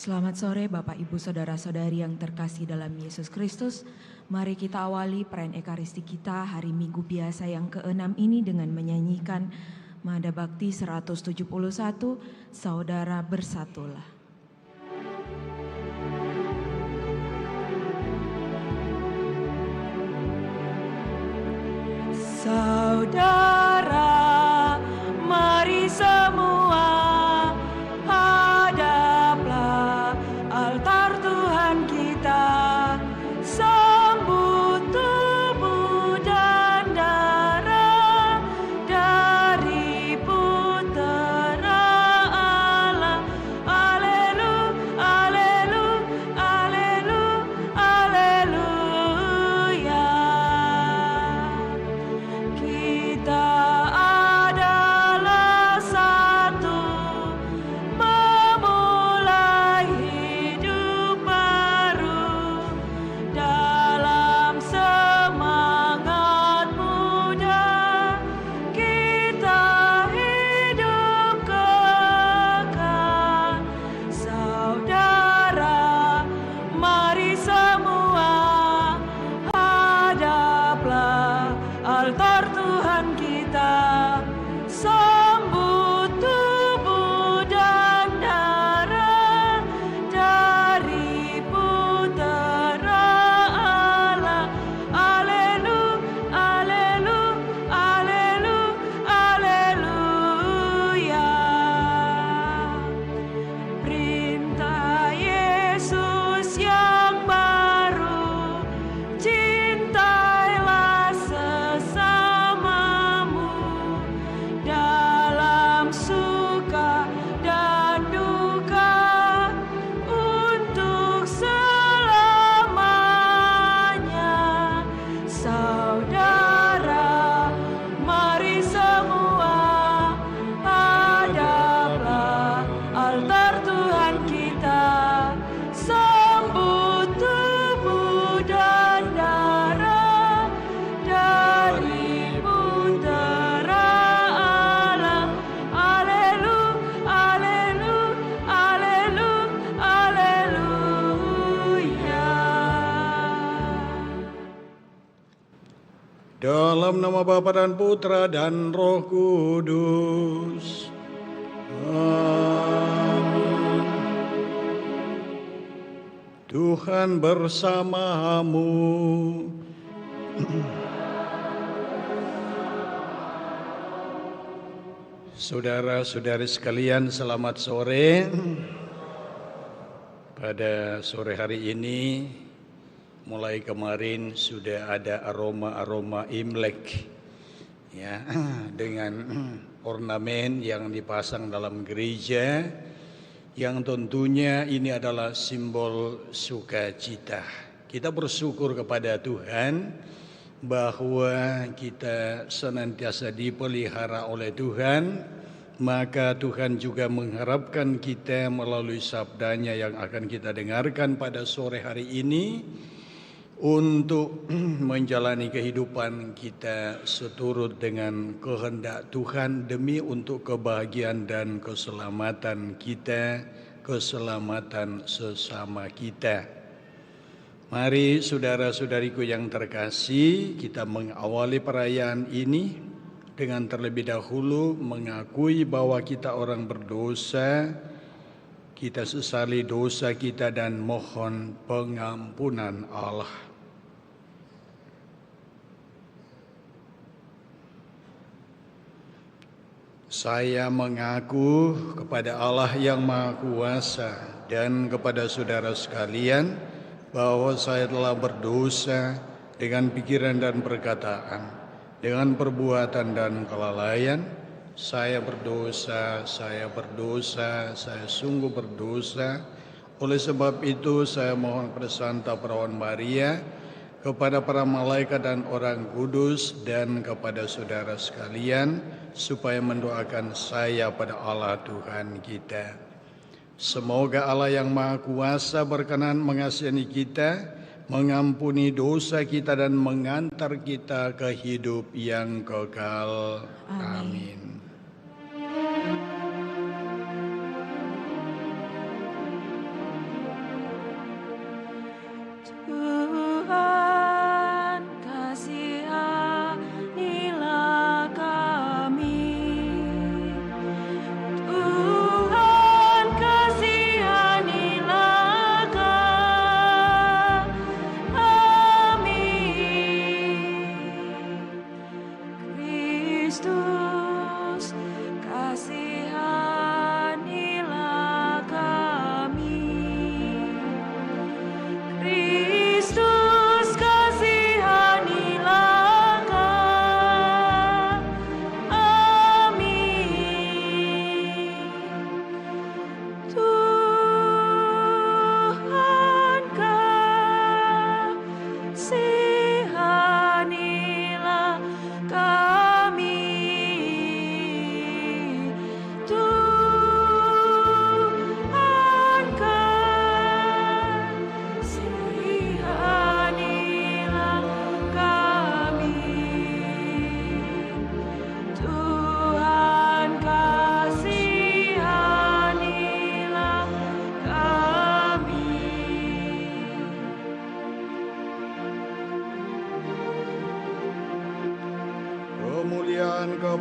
Selamat sore Bapak Ibu Saudara-saudari yang terkasih dalam Yesus Kristus. Mari kita awali perayaan Ekaristi kita hari Minggu biasa yang ke-6 ini dengan menyanyikan Mada Bakti 171, Saudara Bersatulah. Saudara, mari semua hadaplah altar Tuhan kita, sambut tubuh dan darah dari Putera Allah. Haleluya, haleluya, haleluya. Kita adalah satu, memulai hidup baru dalam semangat muda. Kita hidup kekal. Saudara, mari semua hadaplah altar Tuhan kita, sambut tubuh dan darah dari Putera Allah. Haleluya, haleluya, haleluya. Perintah Yesus yang baru, cintailah sesamamu dalam suka dan duka untuk selamanya. Saudara, mari semua hadaplah altar Tuhan kita, sambut tubuh dan darah dari Putera Allah. Haleluya, haleluya, haleluya. Dalam nama Bapa dan Putra dan Roh Kudus. Amin. Tuhan bersamamu. Saudara-saudari sekalian, selamat sore. Pada sore hari ini, mulai kemarin sudah ada aroma-aroma Imlek, ya, dengan ornamen yang dipasang dalam gereja, yang tentunya ini adalah simbol sukacita. Kita bersyukur kepada Tuhan bahwa kita senantiasa dipelihara oleh Tuhan, maka Tuhan juga mengharapkan kita melalui sabdanya yang akan kita dengarkan pada sore hari ini, untuk menjalani kehidupan kita seturut dengan kehendak Tuhan demi untuk kebahagiaan dan keselamatan kita, keselamatan sesama kita. Mari saudara-saudariku yang terkasih, kita mengawali perayaan ini dengan terlebih dahulu mengakui bahwa kita orang berdosa. Kita sesali dosa kita dan mohon pengampunan Allah. Saya mengaku kepada Allah yang Maha Kuasa dan kepada saudara sekalian bahwa saya telah berdosa dengan pikiran dan perkataan, dengan perbuatan dan kelalaian. Saya berdosa, saya sungguh berdosa. Oleh sebab itu saya mohon kepada Santa Perawan Maria, kepada para malaikat dan orang kudus, dan kepada saudara sekalian, supaya mendoakan saya pada Allah Tuhan kita. Semoga Allah yang Maha Kuasa berkenan mengasihani kita, mengampuni dosa kita, dan mengantar kita ke hidup yang kekal. Amin.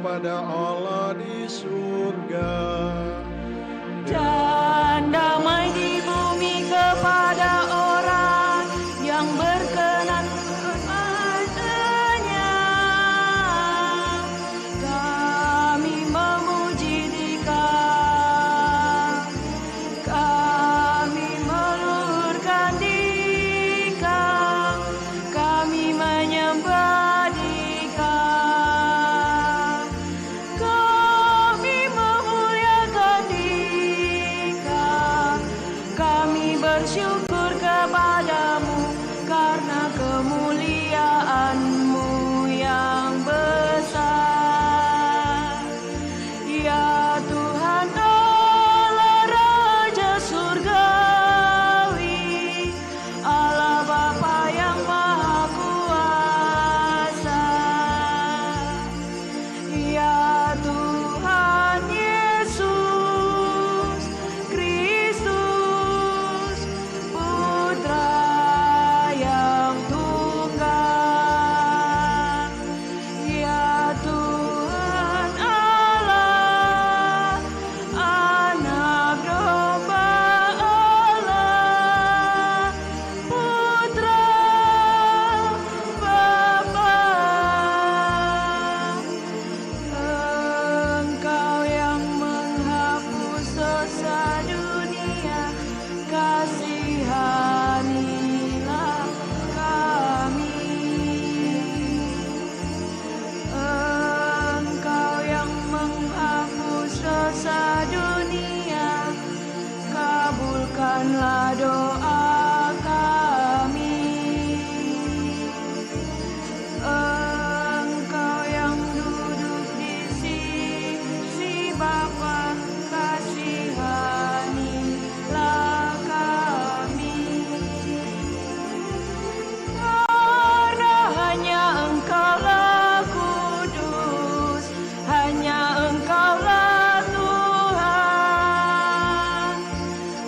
kepada Allah di surga. Dan damai di bumi kepada orang yang berkenan kepadanya. Kami memuji Dikau, kami meluhurkan Dikau, kami menyembah Dikau, kami memuliakan Dikau, kami bersyukur kepadamu karena kemuliaan-Mu yang besar. Ya Tuhan Allah Raja Surgawi, Allah Bapa yang Maha Kuasa. Ya Tuhan Yesus Kristus, Putra yang tunggal. Ya Tuhan Allah, Anak Domba Allah, Putra Bapa. Engkau yang menghapus dosa dunia, kasihanilah kami. Engkau yang menghapus dosa dunia, kabulkanlah doa kami. Engkau yang duduk di sisi Bapa, kasihanilah kami. Karena hanya Engkaulah kudus, hanya Engkaulah Tuhan,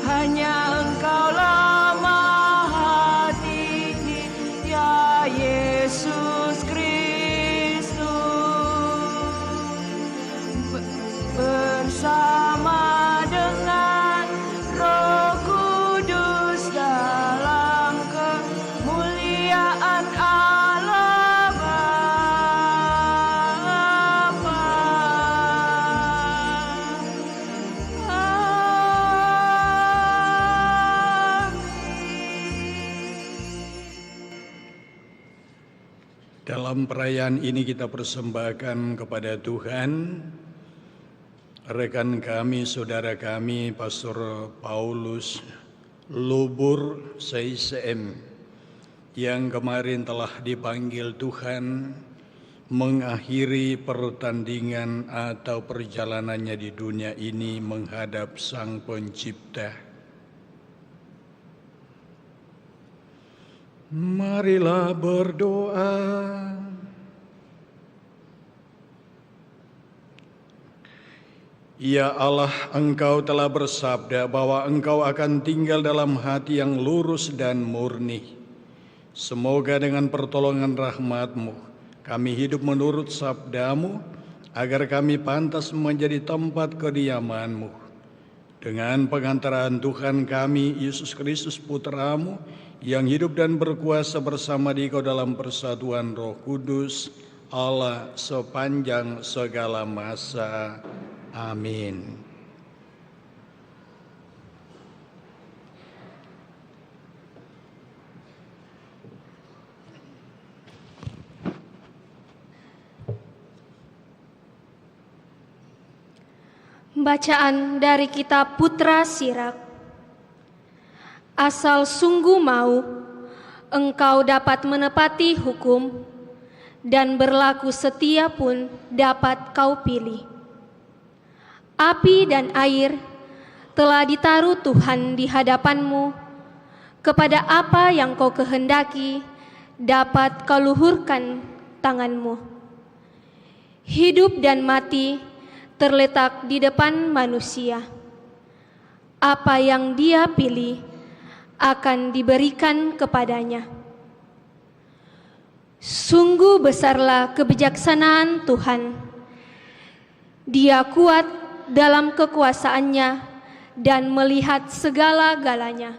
hanya Engkaulah Maha Tinggi, ya Yesus Kristus. Bersama dengan Roh Kudus dalam kemuliaan Allah Bapa. Dalam perayaan ini kita persembahkan kepada Tuhan rekan kami, saudara kami, Pastor Paulus Lubur CICM yang kemarin telah dipanggil Tuhan mengakhiri pertandingan atau perjalanannya di dunia ini menghadap Sang Pencipta. Marilah berdoa. Ya Allah, Engkau telah bersabda bahwa Engkau akan tinggal dalam hati yang lurus dan murni. Semoga dengan pertolongan rahmat-Mu, kami hidup menurut sabda-Mu, agar kami pantas menjadi tempat kediaman-Mu. Dengan pengantaran Tuhan kami, Yesus Kristus Putra-Mu, yang hidup dan berkuasa bersama Dikau dalam persatuan Roh Kudus, Allah sepanjang segala masa. Amin. Bacaan dari kitab Putra Sirak. Asal sungguh mau engkau dapat menepati hukum, dan berlaku setia pun dapat kau pilih. Api dan air telah ditaruh Tuhan di hadapanmu. Kepada apa yang kau kehendaki dapat kau luhurkan tanganmu. Hidup dan mati terletak di depan manusia. Apa yang dia pilih akan diberikan kepadanya. Sungguh besarlah kebijaksanaan Tuhan, Dia kuat dalam kekuasaannya dan melihat segala-galanya.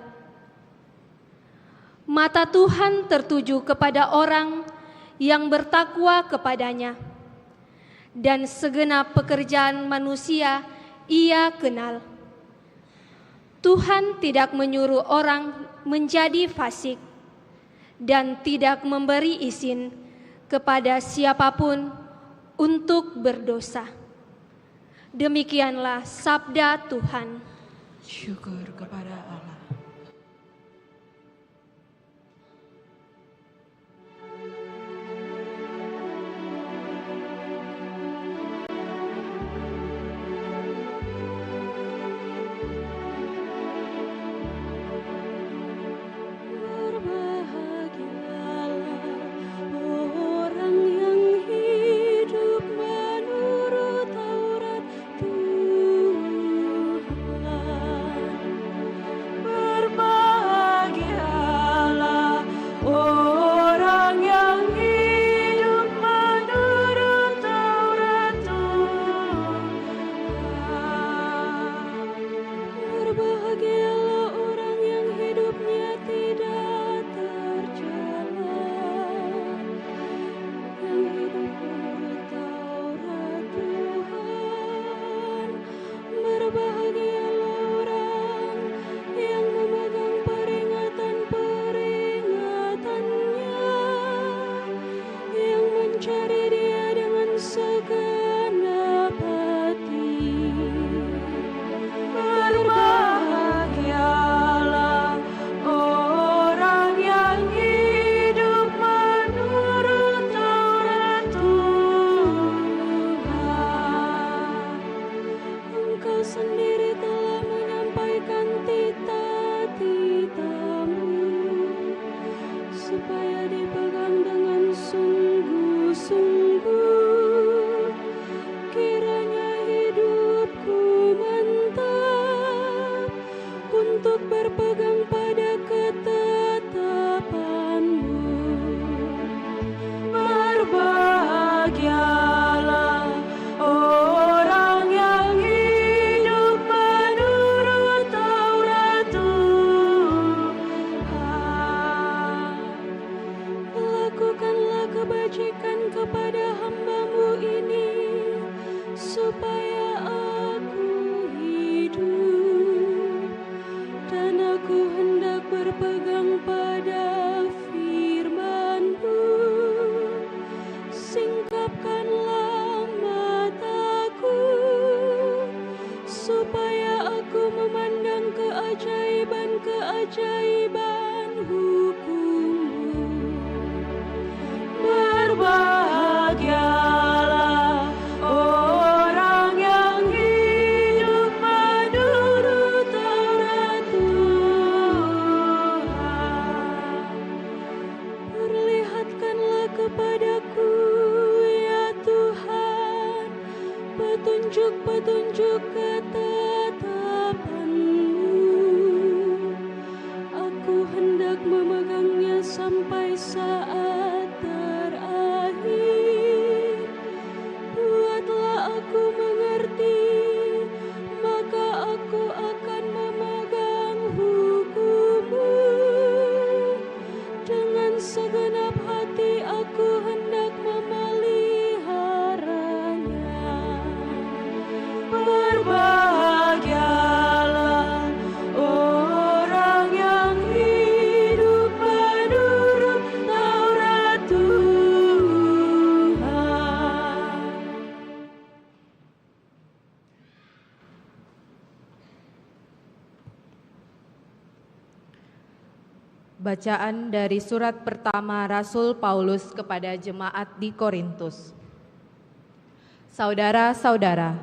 Mata Tuhan tertuju kepada orang yang bertakwa kepadanya, dan segenap pekerjaan manusia Ia kenal. Tuhan tidak menyuruh orang menjadi fasik dan tidak memberi izin kepada siapapun untuk berdosa. Demikianlah sabda Tuhan. Syukur kepada Allah. Bacaan dari surat pertama Rasul Paulus kepada jemaat di Korintus. Saudara-saudara,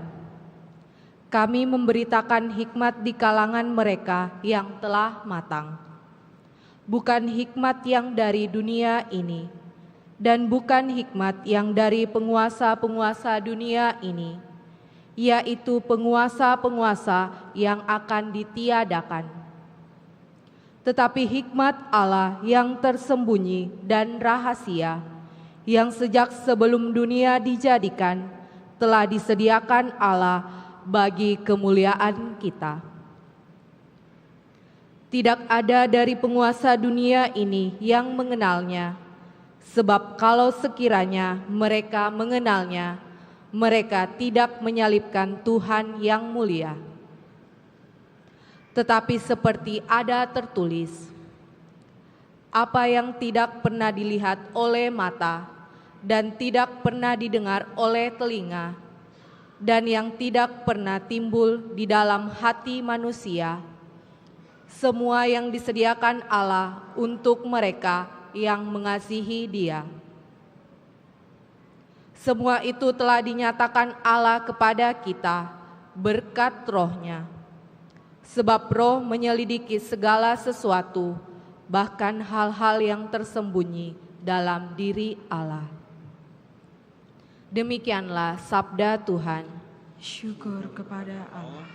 kami memberitakan hikmat di kalangan mereka yang telah matang, bukan hikmat yang dari dunia ini, dan bukan hikmat yang dari penguasa-penguasa dunia ini, yaitu penguasa-penguasa yang akan ditiadakan. Tetapi hikmat Allah yang tersembunyi dan rahasia, yang sejak sebelum dunia dijadikan, telah disediakan Allah bagi kemuliaan kita. Tidak ada dari penguasa dunia ini yang mengenalnya, sebab kalau sekiranya mereka mengenalnya, mereka tidak menyalibkan Tuhan yang mulia. Tetapi seperti ada tertulis, apa yang tidak pernah dilihat oleh mata dan tidak pernah didengar oleh telinga, dan yang tidak pernah timbul di dalam hati manusia, semua yang disediakan Allah untuk mereka yang mengasihi Dia. Semua itu telah dinyatakan Allah kepada kita berkat Roh-Nya. Sebab Roh menyelidiki segala sesuatu, bahkan hal-hal yang tersembunyi dalam diri Allah. Demikianlah sabda Tuhan. Syukur kepada Allah.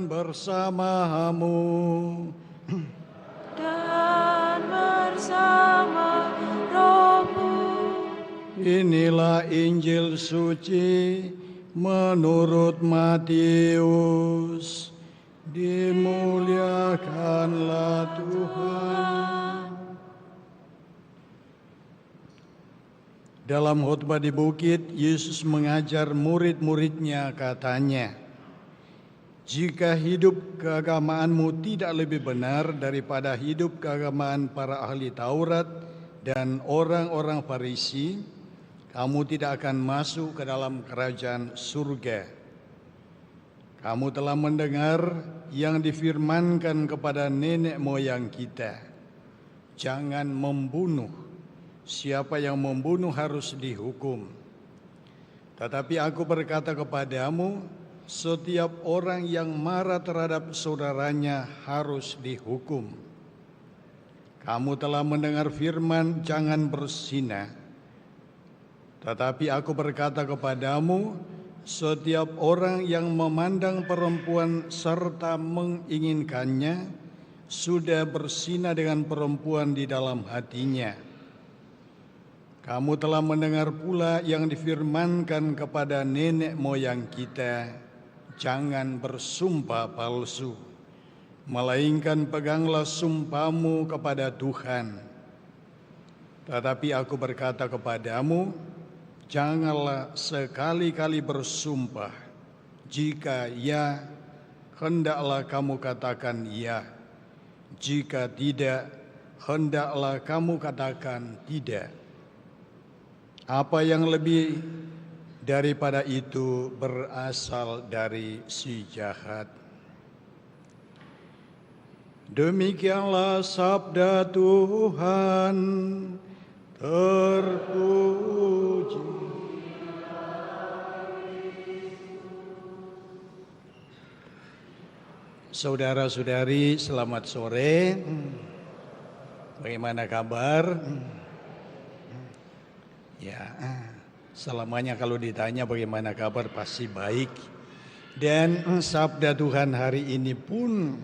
Bersamamu Dan bersama Rohmu. Inilah Injil suci menurut Matius. Dimuliakanlah Tuhan. Dalam khotbah di bukit, Yesus mengajar murid-muridnya, katanya, jika hidup keagamaanmu tidak lebih benar daripada hidup keagamaan para ahli Taurat dan orang-orang Farisi, kamu tidak akan masuk ke dalam kerajaan surga. Kamu telah mendengar yang difirmankan kepada nenek moyang kita, jangan membunuh. Siapa yang membunuh harus dihukum. Tetapi aku berkata kepadamu, setiap orang yang marah terhadap saudaranya harus dihukum. Kamu telah mendengar firman, jangan berzina. Tetapi aku berkata kepadamu, setiap orang yang memandang perempuan serta menginginkannya, sudah berzina dengan perempuan di dalam hatinya. Kamu telah mendengar pula yang difirmankan kepada nenek moyang kita, jangan bersumpah palsu, melainkan peganglah sumpahmu kepada Tuhan. Tetapi aku berkata kepadamu, janganlah sekali-kali bersumpah. Jika ya, hendaklah kamu katakan ya. Jika tidak, hendaklah kamu katakan tidak. Apa yang lebih daripada itu berasal dari si jahat. Demikianlah sabda Tuhan. Terpuji. Saudara-saudari, selamat sore. Bagaimana kabar? Ya, selamanya kalau ditanya bagaimana kabar pasti baik. Dan sabda Tuhan hari ini pun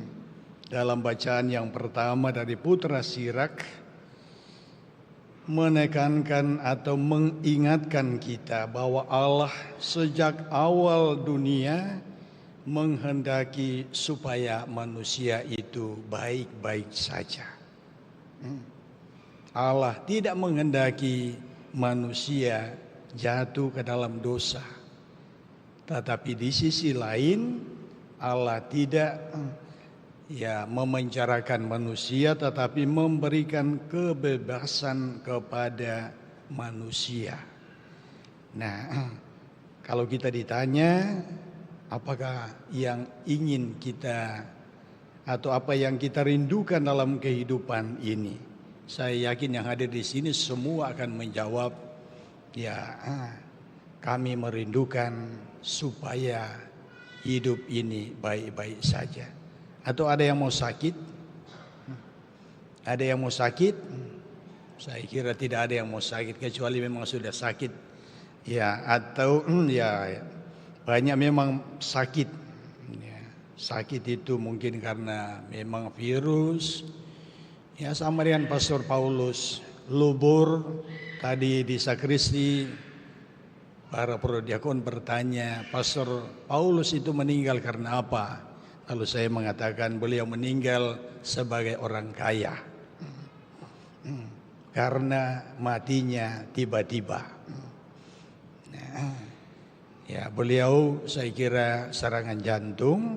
dalam bacaan yang pertama dari Putra Sirak menekankan atau mengingatkan kita bahwa Allah sejak awal dunia menghendaki supaya manusia itu baik-baik saja. Allah tidak menghendaki manusia jatuh ke dalam dosa. Tetapi di sisi lain Allah tidak memenjarakan manusia, tetapi memberikan kebebasan kepada manusia. Nah, kalau kita ditanya apakah yang ingin kita atau apa yang kita rindukan dalam kehidupan ini, saya yakin yang hadir di sini semua akan menjawab, kami merindukan supaya hidup ini baik-baik saja. Atau ada yang mau sakit? Ada yang mau sakit? Saya kira tidak ada yang mau sakit kecuali memang sudah sakit. Atau banyak memang sakit. Sakit itu mungkin karena memang virus. Sama dengan Pastor Paulus Lubur tadi di sakristi, para prodiakon bertanya, Pastor Paulus itu meninggal karena apa? Lalu saya mengatakan beliau meninggal sebagai orang kaya. Karena matinya tiba-tiba. Beliau saya kira serangan jantung.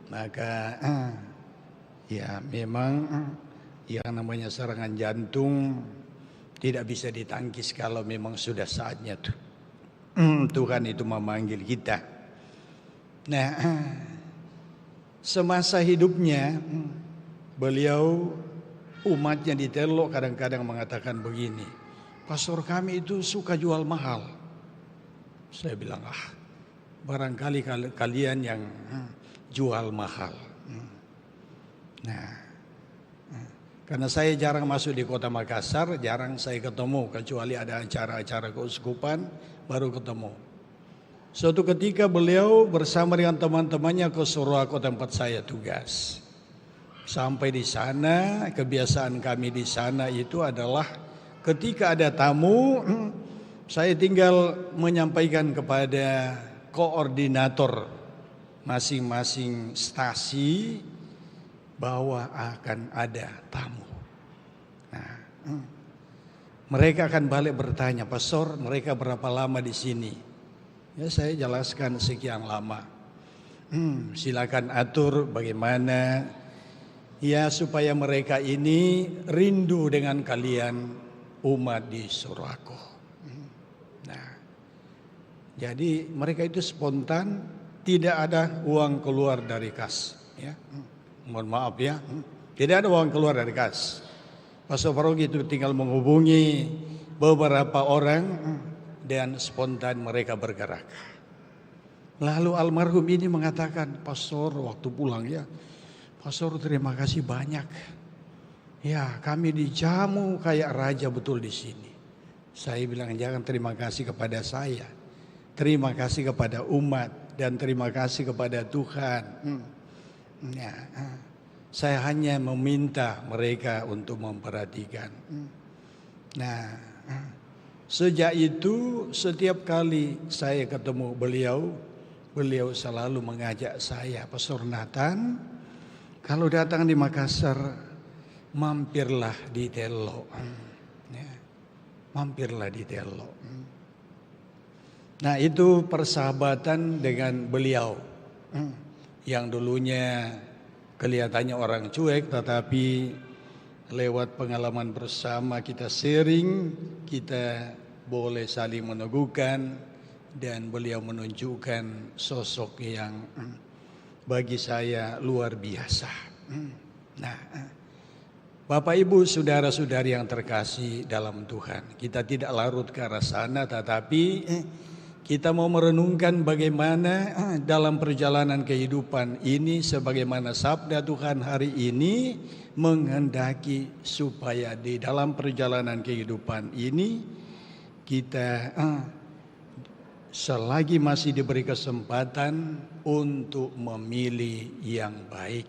Maka memang yang namanya serangan jantung tidak bisa ditangkis kalau memang sudah saatnya tuh. Tuhan itu memanggil kita. Nah, semasa hidupnya beliau umatnya di Telok kadang-kadang mengatakan begini, pastor kami itu suka jual mahal. Saya bilang, barangkali kalian yang jual mahal. Nah, karena saya jarang masuk di kota Makassar, jarang saya ketemu, kecuali ada acara-acara keuskupan baru ketemu. Suatu ketika beliau bersama dengan teman-temannya ke Surakarta, tempat saya tugas. Sampai di sana, kebiasaan kami di sana itu adalah ketika ada tamu, saya tinggal menyampaikan kepada koordinator masing-masing stasi bahwa akan ada tamu. Nah, mereka akan balik bertanya, Pastor, mereka berapa lama di sini? Saya jelaskan sekian lama. Silakan atur bagaimana supaya mereka ini rindu dengan kalian umat di Surakarta. Nah, jadi mereka itu spontan, tidak ada uang keluar dari kas. Mohon maaf tidak ada uang keluar dari kas. Pastor Farouk itu tinggal menghubungi beberapa orang dan spontan mereka bergerak. Lalu almarhum ini mengatakan, Pastor waktu pulang Pastor terima kasih banyak. Kami dijamu kayak raja betul di sini. Saya bilang jangan terima kasih kepada saya. Terima kasih kepada umat dan terima kasih kepada Tuhan. Saya hanya meminta mereka untuk memperhatikan. Nah, sejak itu setiap kali saya ketemu beliau selalu mengajak saya, Pastor Nathan, kalau datang di Makassar, mampirlah di Telok. Mampirlah di Telok. Nah, itu persahabatan dengan beliau. Yang dulunya kelihatannya orang cuek, tetapi lewat pengalaman bersama kita sharing, kita boleh saling meneguhkan, dan beliau menunjukkan sosok yang bagi saya luar biasa. Nah, Bapak Ibu saudara-saudari yang terkasih dalam Tuhan, kita tidak larut ke arah sana, tetapi kita mau merenungkan bagaimana dalam perjalanan kehidupan ini, sebagaimana sabda Tuhan hari ini menghendaki supaya di dalam perjalanan kehidupan ini kita selagi masih diberi kesempatan untuk memilih yang baik.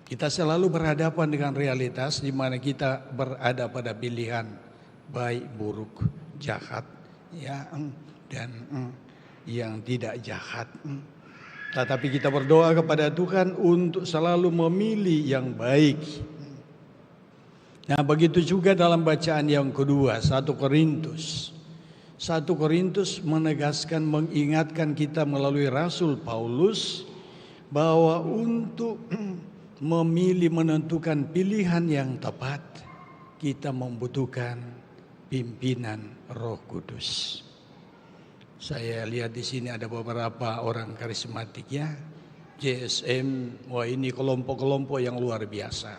Kita selalu berhadapan dengan realitas di mana kita berada pada pilihan baik, buruk, jahat, ya, dan yang tidak jahat. Tetapi kita berdoa kepada Tuhan untuk selalu memilih yang baik. Nah, begitu juga dalam bacaan yang kedua, 1 Korintus. 1 Korintus menegaskan, mengingatkan kita melalui Rasul Paulus bahwa untuk memilih, menentukan pilihan yang tepat, kita membutuhkan pimpinan Roh Kudus. Saya lihat di sini ada beberapa orang karismatik, ya, JSM. Wah, ini kelompok-kelompok yang luar biasa.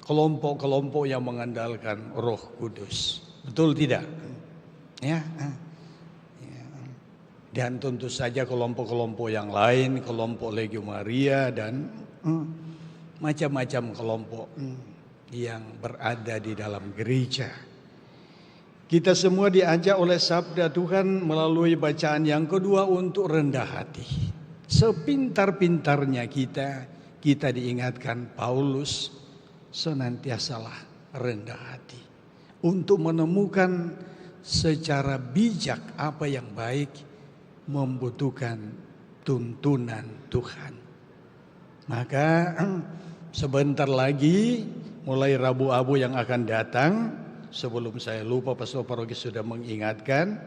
Kelompok-kelompok yang mengandalkan Roh Kudus. Betul tidak? Ya. Dan tentu saja kelompok-kelompok yang lain, kelompok Legio Maria dan macam-macam kelompok yang berada di dalam gereja. Kita semua diajak oleh sabda Tuhan melalui bacaan yang kedua untuk rendah hati. Sepintar-pintarnya kita diingatkan Paulus senantiasalah rendah hati untuk menemukan secara bijak apa yang baik, membutuhkan tuntunan Tuhan. Maka sebentar lagi mulai Rabu Abu yang akan datang, sebelum saya lupa, Pastor Paroki sudah mengingatkan,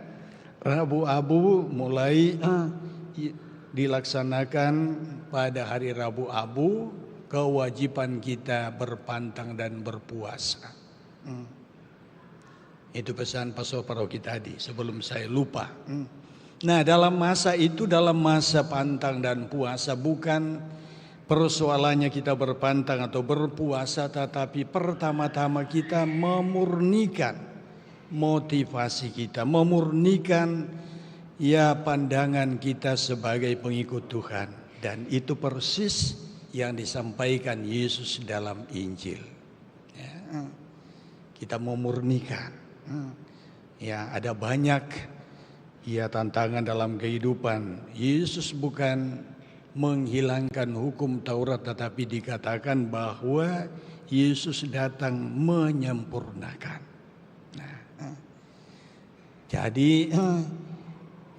Rabu Abu mulai dilaksanakan pada hari Rabu Abu, kewajiban kita berpantang dan berpuasa. Itu pesan Pastor Paroki tadi sebelum saya lupa. Nah, dalam masa itu, dalam masa pantang dan puasa, bukan persoalannya kita berpantang atau berpuasa, tetapi pertama-tama kita memurnikan motivasi kita, memurnikan ya pandangan kita sebagai pengikut Tuhan. Dan itu persis yang disampaikan Yesus dalam Injil. Ya, kita memurnikan. Ya, ada banyak ya tantangan dalam kehidupan. Yesus bukan menghilangkan hukum Taurat, tetapi dikatakan bahwa Yesus datang menyempurnakan. Nah, jadi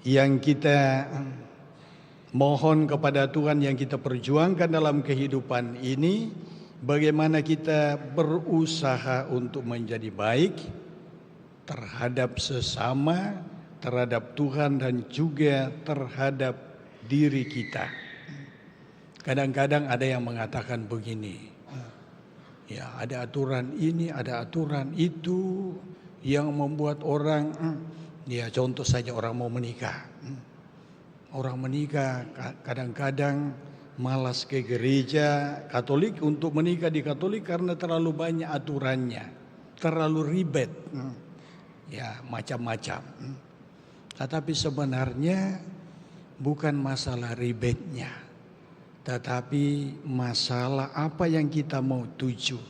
yang kita mohon kepada Tuhan, yang kita perjuangkan dalam kehidupan ini, bagaimana kita berusaha untuk menjadi baik terhadap sesama, terhadap Tuhan, dan juga terhadap diri kita. Kadang-kadang ada yang mengatakan begini, ya ada aturan ini, ada aturan itu yang membuat orang, ya contoh saja orang mau menikah. Orang menikah kadang-kadang malas ke gereja Katolik untuk menikah di Katolik karena terlalu banyak aturannya, terlalu ribet, ya macam-macam. Tetapi sebenarnya bukan masalah ribetnya, tetapi masalah apa yang kita mau tuju.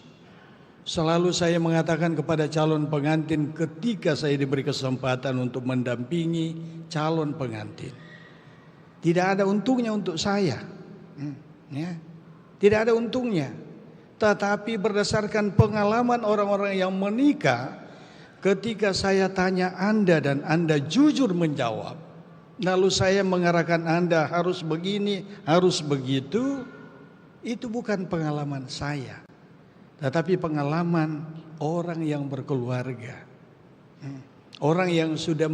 Selalu saya mengatakan kepada calon pengantin ketika saya diberi kesempatan untuk mendampingi calon pengantin, tidak ada untungnya untuk saya, ya, tidak ada untungnya. Tetapi berdasarkan pengalaman orang-orang yang menikah, ketika saya tanya Anda dan Anda jujur menjawab, lalu saya mengarahkan Anda harus begini, harus begitu, itu bukan pengalaman saya, tetapi pengalaman orang yang berkeluarga, orang yang sudah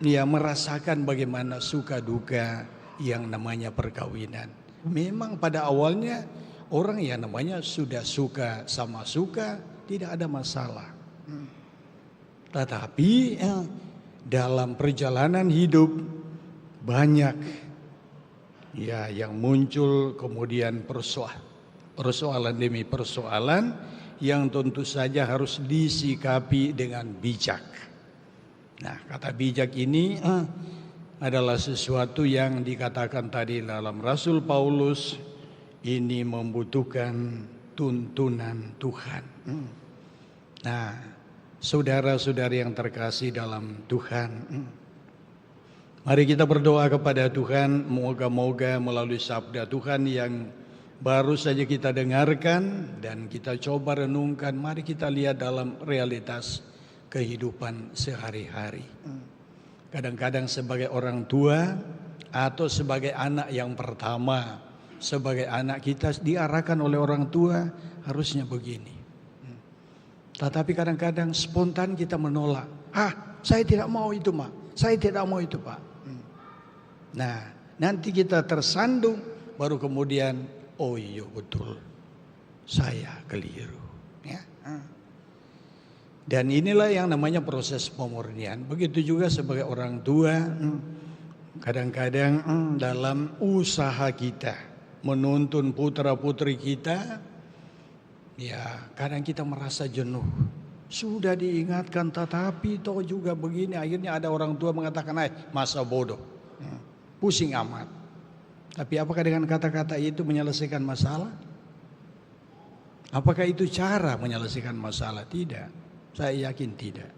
merasakan bagaimana suka duka yang namanya perkawinan. Memang pada awalnya orang yang namanya sudah suka sama suka tidak ada masalah, tetapi dalam perjalanan hidup banyak ya yang muncul kemudian persoalan demi persoalan yang tentu saja harus disikapi dengan bijak. Nah, kata bijak ini adalah sesuatu yang dikatakan tadi dalam Rasul Paulus, ini membutuhkan tuntunan Tuhan. Nah, saudara-saudari yang terkasih dalam Tuhan, mari kita berdoa kepada Tuhan, moga-moga melalui sabda Tuhan yang baru saja kita dengarkan dan kita coba renungkan, mari kita lihat dalam realitas kehidupan sehari-hari. Kadang-kadang sebagai orang tua atau sebagai anak yang pertama, sebagai anak kita diarahkan oleh orang tua harusnya begini. Tetapi kadang-kadang spontan kita menolak. Saya tidak mau itu, Mak. Saya tidak mau itu, Pak. Nah, nanti kita tersandung, baru kemudian, oh iya betul, saya keliru. Ya. Dan inilah yang namanya proses pemurnian. Begitu juga sebagai orang tua, kadang-kadang dalam usaha kita menuntun putra-putri kita, ya kadang kita merasa jenuh. Sudah diingatkan tetapi toh juga begini. Akhirnya ada orang tua mengatakan, masa bodoh, pusing amat. Tapi apakah dengan kata-kata itu menyelesaikan masalah? Apakah itu cara menyelesaikan masalah? Tidak, saya yakin tidak.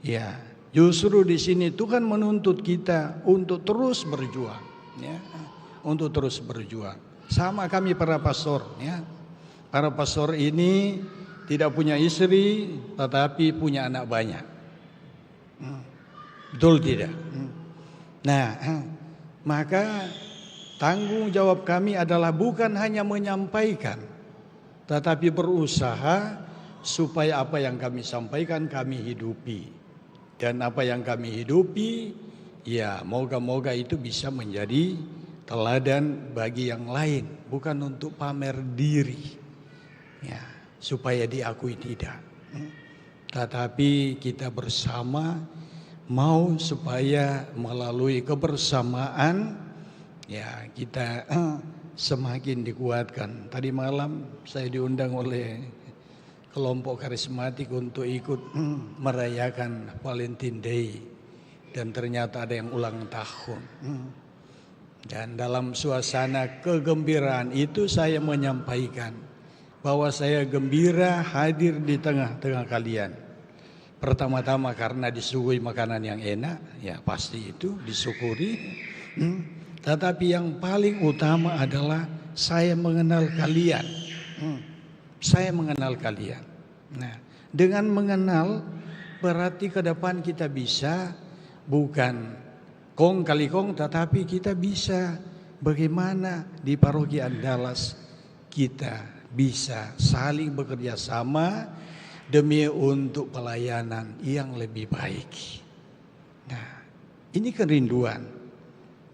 Ya, justru di sini Tuhan menuntut kita untuk terus berjuang, ya, untuk terus berjuang. Sama kami para pastor, ya. Para pastor ini tidak punya istri, tetapi punya anak banyak. Betul tidak? Nah, maka tanggung jawab kami adalah bukan hanya menyampaikan, tetapi berusaha supaya apa yang kami sampaikan kami hidupi. Dan apa yang kami hidupi, ya moga-moga itu bisa menjadi teladan bagi yang lain. Bukan untuk pamer diri, ya, supaya diakui tidak. Tetapi kita bersama mau supaya melalui kebersamaan, ya kita semakin dikuatkan. Tadi malam saya diundang oleh kelompok karismatik untuk ikut merayakan Valentine Day. Dan ternyata ada yang ulang tahun. Dan dalam suasana kegembiraan itu saya menyampaikan bahwa saya gembira hadir di tengah-tengah kalian. Pertama-tama karena disuguhi makanan yang enak, ya pasti itu disyukuri. Tetapi yang paling utama adalah saya mengenal kalian. Saya mengenal kalian. Nah, dengan mengenal berarti ke depan kita bisa bukan kong kali kong, tetapi kita bisa bagaimana di paroki Andalas kita bisa saling bekerja sama demi untuk pelayanan yang lebih baik. Nah, ini kerinduan.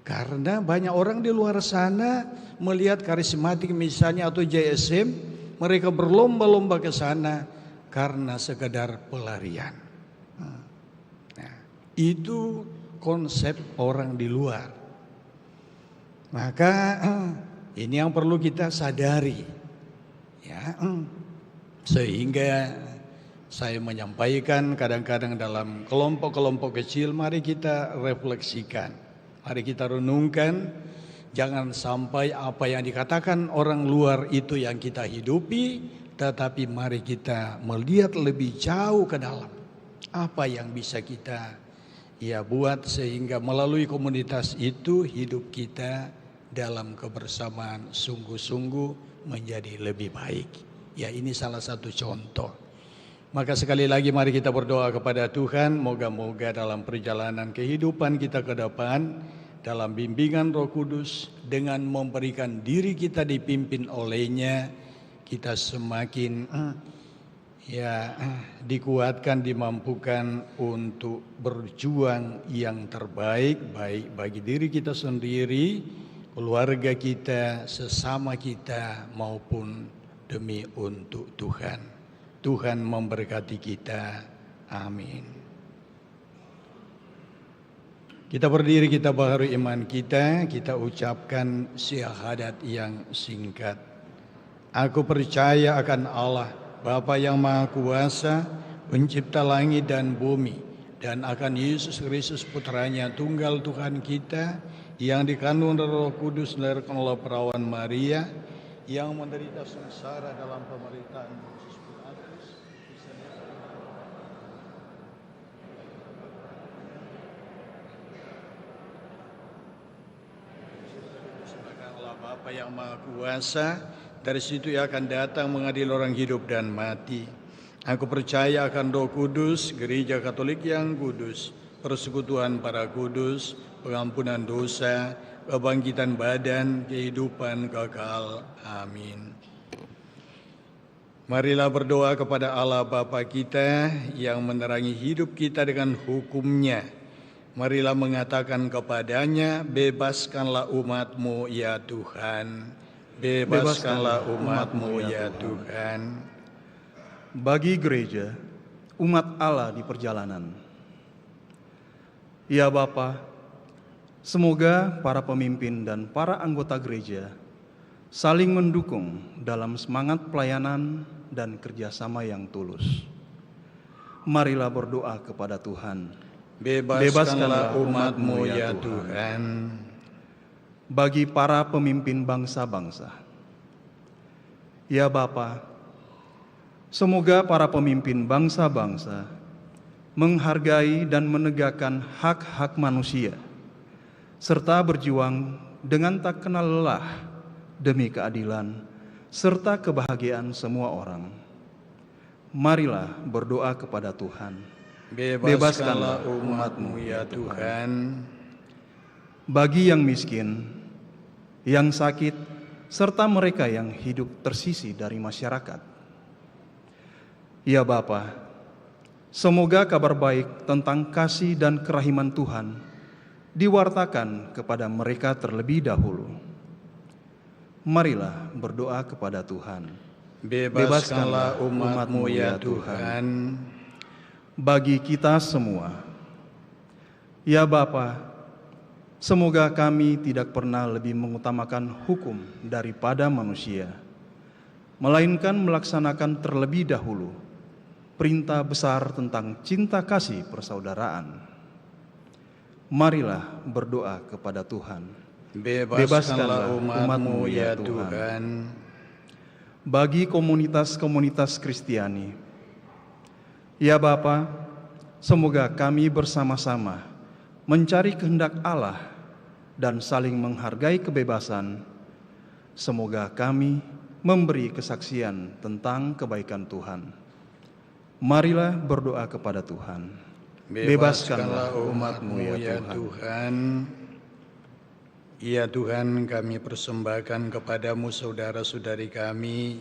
Karena banyak orang di luar sana melihat karismatik misalnya atau JSM, mereka berlomba-lomba ke sana karena sekedar pelarian. Nah, itu konsep orang di luar. Maka ini yang perlu kita sadari, ya. Sehingga saya menyampaikan kadang-kadang dalam kelompok-kelompok kecil, mari kita refleksikan. Mari kita renungkan, jangan sampai apa yang dikatakan orang luar itu yang kita hidupi, tetapi mari kita melihat lebih jauh ke dalam. Apa yang bisa kita buat sehingga melalui komunitas itu hidup kita dalam kebersamaan sungguh-sungguh menjadi lebih baik. Ya, ini salah satu contoh. Maka sekali lagi mari kita berdoa kepada Tuhan, moga-moga dalam perjalanan kehidupan kita ke depan, dalam bimbingan Roh Kudus, dengan memberikan diri kita dipimpin olehnya, kita semakin dikuatkan, dimampukan untuk berjuang yang terbaik, baik bagi diri kita sendiri, keluarga kita, sesama kita, maupun demi untuk Tuhan. Tuhan memberkati kita. Amin. Kita berdiri, kita baharui iman kita ucapkan syahadat yang singkat. Aku percaya akan Allah, Bapa yang Maha Kuasa, pencipta langit dan bumi, dan akan Yesus Kristus Putranya, tunggal Tuhan kita, yang dikandung dari Roh Kudus, dilahirkan oleh perawan Maria, yang menderita sengsara dalam pemerintahan Yesus Pilatus, disediakan Allah Bapa Bapa yang Maha Kuasa, dari situ Ia akan datang mengadili orang hidup dan mati. Aku percaya akan Roh Kudus, Gereja Katolik yang kudus, persekutuan para kudus, pengampunan dosa, kebangkitan badan, kehidupan kekal. Amin. Marilah berdoa kepada Allah Bapa kita yang menerangi hidup kita dengan hukum-Nya. Marilah mengatakan kepadanya, bebaskanlah umat-Mu ya Tuhan. Bebaskanlah umat-Mu ya Tuhan. Bagi gereja, umat Allah di perjalanan. Ya Bapa, semoga para pemimpin dan para anggota gereja saling mendukung dalam semangat pelayanan dan kerjasama yang tulus. Marilah berdoa kepada Tuhan. Bebaskanlah umat-Mu ya Tuhan. Bagi para pemimpin bangsa-bangsa. Ya Bapa, semoga para pemimpin bangsa-bangsa menghargai dan menegakkan hak-hak manusia, serta berjuang dengan tak kenal lelah demi keadilan serta kebahagiaan semua orang. Marilah berdoa kepada Tuhan. Bebaskanlah umat-Mu ya Tuhan. Bagi yang miskin, yang sakit, serta mereka yang hidup tersisih dari masyarakat. Ya Bapa, semoga kabar baik tentang kasih dan kerahiman Tuhan diwartakan kepada mereka terlebih dahulu. Marilah berdoa kepada Tuhan. Bebaskanlah umat-Mu ya Tuhan. Bagi kita semua, ya Bapa, semoga kami tidak pernah lebih mengutamakan hukum daripada manusia, melainkan melaksanakan terlebih dahulu perintah besar tentang cinta kasih persaudaraan. Marilah berdoa kepada Tuhan. Bebaskanlah umat-Mu ya Tuhan. Bagi komunitas-komunitas Kristiani, ya Bapa, semoga kami bersama-sama mencari kehendak Allah dan saling menghargai kebebasan. Semoga kami memberi kesaksian tentang kebaikan Tuhan. Marilah berdoa kepada Tuhan. Bebaskanlah umat-Mu ya Tuhan. Ya Tuhan, kami persembahkan kepadamu saudara-saudari kami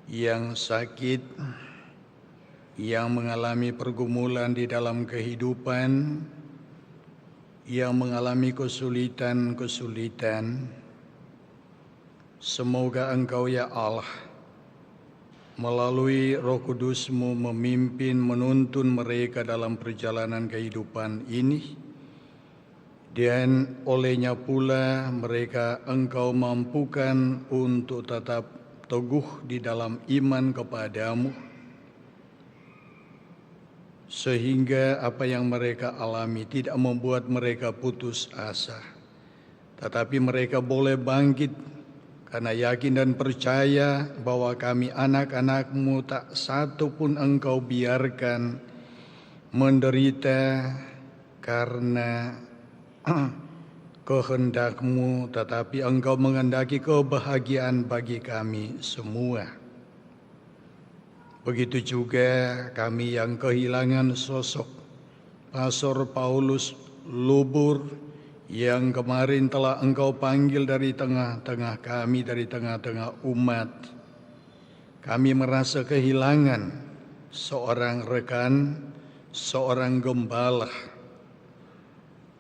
yang sakit, yang mengalami pergumulan di dalam kehidupan, yang mengalami kesulitan-kesulitan. Semoga Engkau ya Allah, melalui Roh Kudus-Mu memimpin, menuntun mereka dalam perjalanan kehidupan ini, dan olehnya pula mereka Engkau mampukan untuk tetap teguh di dalam iman kepadamu, sehingga apa yang mereka alami tidak membuat mereka putus asa, tetapi mereka boleh bangkit karena yakin dan percaya bahwa kami anak-anak-Mu tak satu pun Engkau biarkan menderita karena kehendak-Mu, tetapi Engkau menghendaki kebahagiaan bagi kami semua. Begitu juga kami yang kehilangan sosok Pastor Paulus Lubur yang kemarin telah Engkau panggil dari tengah-tengah kami, dari tengah-tengah umat. Kami merasa kehilangan seorang rekan, seorang gembala.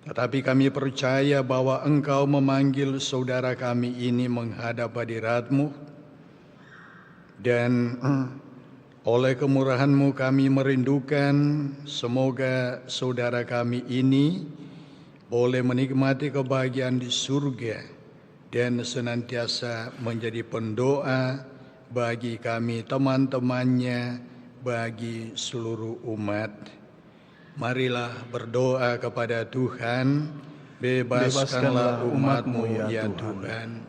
Tetapi kami percaya bahwa Engkau memanggil saudara kami ini menghadap hadirat-Mu, dan oleh kemurahan-Mu kami merindukan semoga saudara kami ini boleh menikmati kebahagiaan di surga dan senantiasa menjadi pendoa bagi kami teman-temannya, bagi seluruh umat. Marilah berdoa kepada Tuhan. Bebaskanlah umat-Mu ya Tuhan.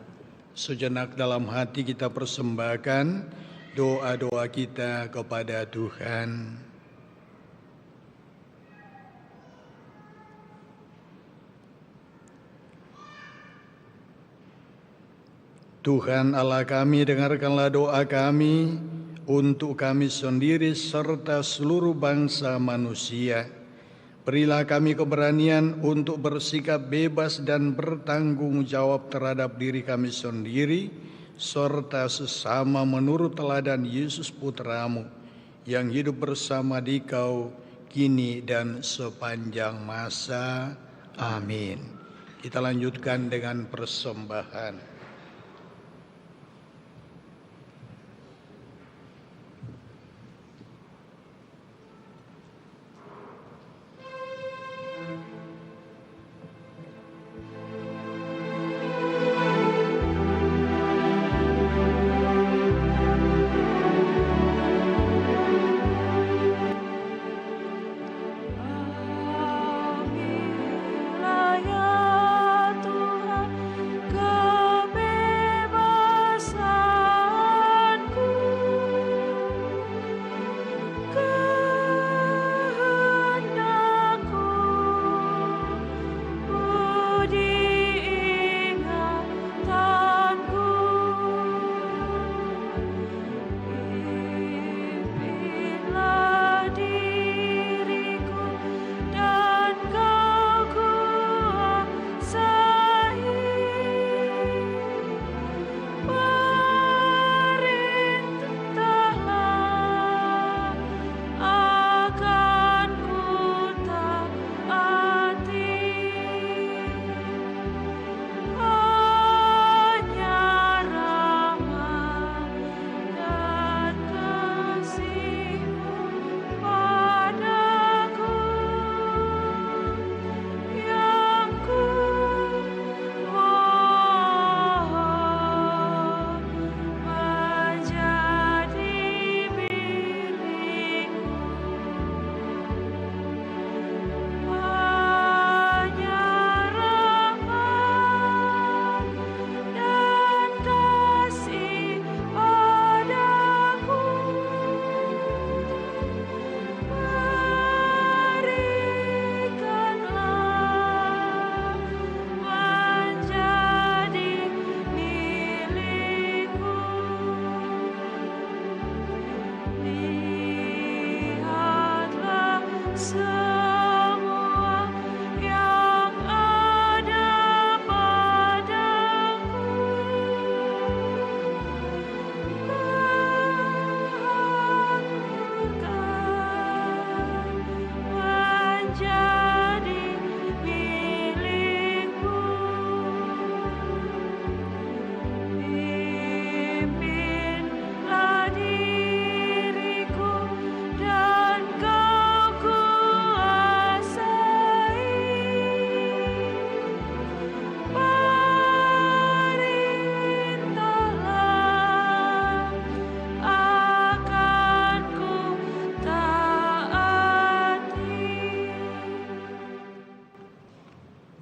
Sejenak dalam hati kita persembahkan doa-doa kita kepada Tuhan. Tuhan Allah kami, dengarkanlah doa kami untuk kami sendiri serta seluruh bangsa manusia. Berilah kami keberanian untuk bersikap bebas dan bertanggung jawab terhadap diri kami sendiri, serta sesama menurut teladan Yesus Putramu, yang hidup bersama Dikau kini dan sepanjang masa. Amin. Kita lanjutkan dengan persembahan.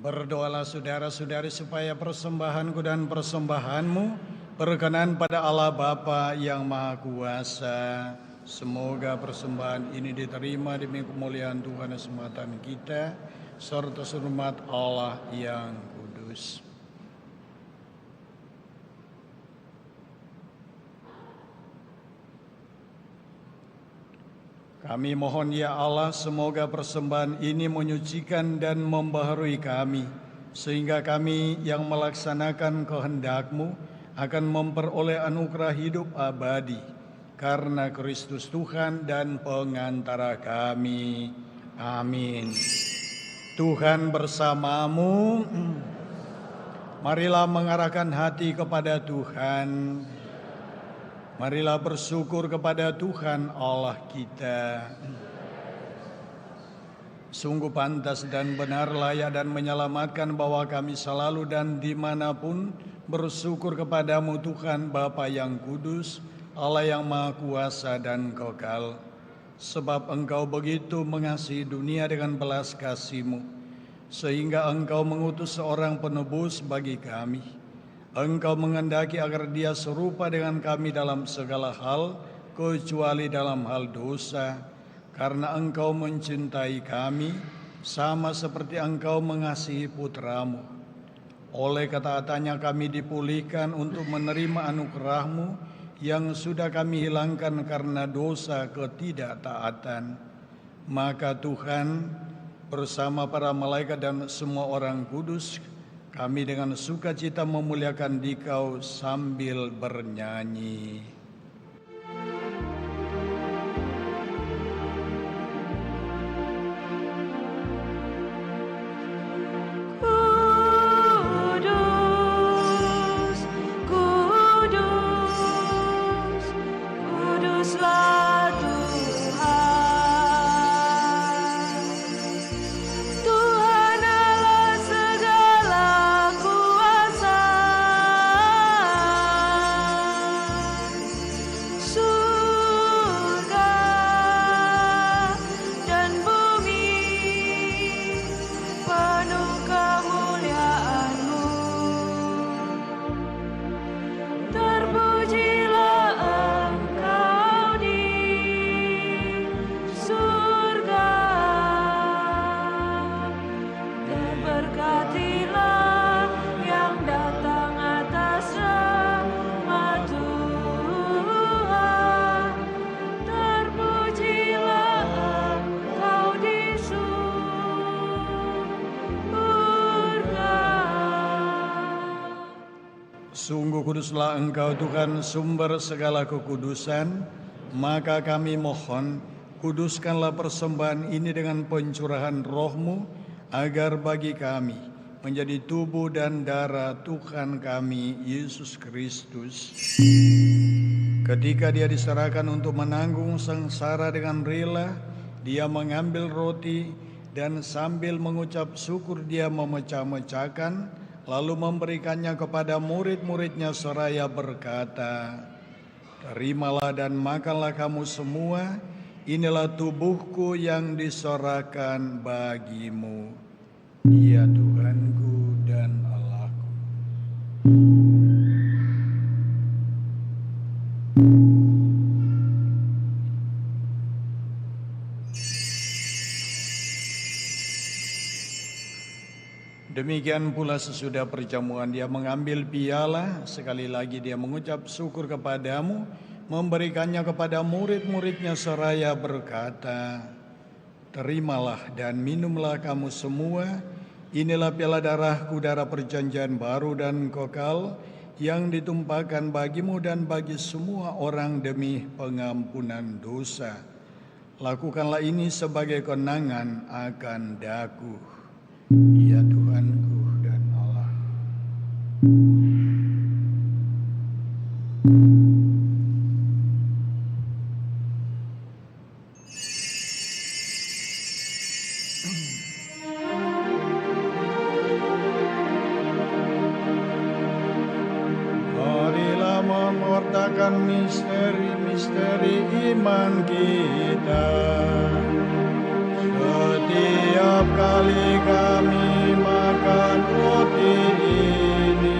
Berdoalah saudara-saudari supaya persembahanku dan persembahanmu berkenan pada Allah Bapa yang Maha Kuasa. Semoga persembahan ini diterima demi kemuliaan Tuhan dan keselamatan kita, serta hormat Allah yang kudus. Kami mohon ya Allah, semoga persembahan ini menyucikan dan membaharui kami, sehingga kami yang melaksanakan kehendak-Mu akan memperoleh anugerah hidup abadi, karena Kristus Tuhan dan pengantara kami. Amin. Tuhan bersamamu. Marilah mengarahkan hati kepada Tuhan. Marilah bersyukur kepada Tuhan Allah kita. Sungguh pantas dan benar, layak dan menyelamatkan bahwa kami selalu dan dimanapun bersyukur kepadamu Tuhan Bapa yang kudus, Allah yang Maha Kuasa dan kekal. Sebab Engkau begitu mengasihi dunia dengan belas kasih-Mu, sehingga Engkau mengutus seorang penebus bagi kami. Engkau menghendaki agar dia serupa dengan kami dalam segala hal, kecuali dalam hal dosa, karena Engkau mencintai kami, sama seperti Engkau mengasihi putra-Mu. Oleh ketaatannya kami dipulihkan untuk menerima anugerah-Mu yang sudah kami hilangkan karena dosa ketidaktaatan. Maka Tuhan, bersama para malaikat dan semua orang kudus, kami dengan sukacita memuliakan Dikau sambil bernyanyi. Sungguh kuduslah Engkau Tuhan, sumber segala kekudusan, maka kami mohon, kuduskanlah persembahan ini dengan pencurahan Roh-Mu, agar bagi kami menjadi tubuh dan darah Tuhan kami, Yesus Kristus. Ketika Dia diserahkan untuk menanggung sengsara dengan rela, Dia mengambil roti dan sambil mengucap syukur Dia memecah-mecahkan, lalu memberikannya kepada murid-muridnya seraya berkata, "Terimalah dan makanlah kamu semua, inilah tubuhku yang diserahkan bagimu." Ya Tuhanku dan Allahku. Demikian pula sesudah perjamuan Dia mengambil piala, sekali lagi Dia mengucap syukur kepadamu, memberikannya kepada murid-muridnya seraya berkata, "Terimalah dan minumlah kamu semua, inilah piala darahku, darah perjanjian baru dan kekal, yang ditumpahkan bagimu dan bagi semua orang demi pengampunan dosa. Lakukanlah ini sebagai kenangan akan daku." Ya Tuhanku dan Allah. Marilah memurtakan misteri-misteri iman kita. Setiap kali kami makan roti ini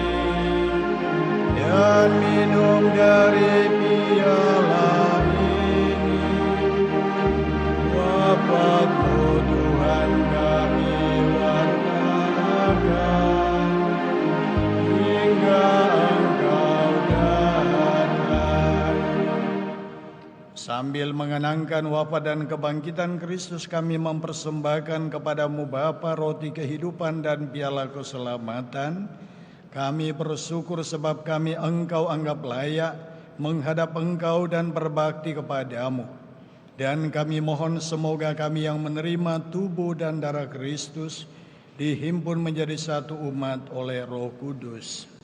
dan minum dari piala ini, wafat-Mu Tuhan kami wartakan hingga Engkau datang. Sambil mengenangkan wafat dan kebangkitan Kristus, kami mempersembahkan kepada-Mu Bapa roti kehidupan dan piala keselamatan. Kami bersyukur sebab kami Engkau anggap layak menghadap Engkau dan berbakti kepada-Mu. Dan kami mohon semoga kami yang menerima tubuh dan darah Kristus dihimpun menjadi satu umat oleh Roh Kudus.